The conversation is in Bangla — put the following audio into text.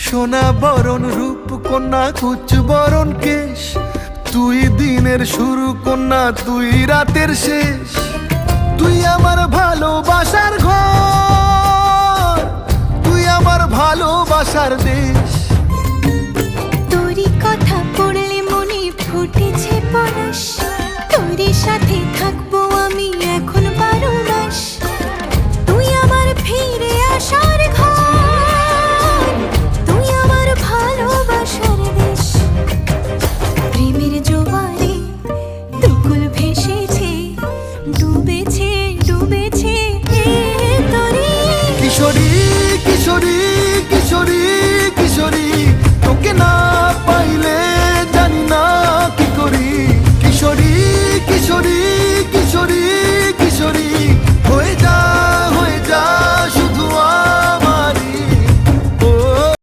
সোনা বরণ রূপ কন্যা কুচ বরণ কেশ, তুই দিনের শুরু কন্যা তুই রাতের শেষ। তুই আমার ভালোবাসার ঘর, তুই আমার ভালোবাসার দেশ। তোরই কথা পড়লে মনে ফুটেছে পরশ, তোরই সাথে থাকবো আমি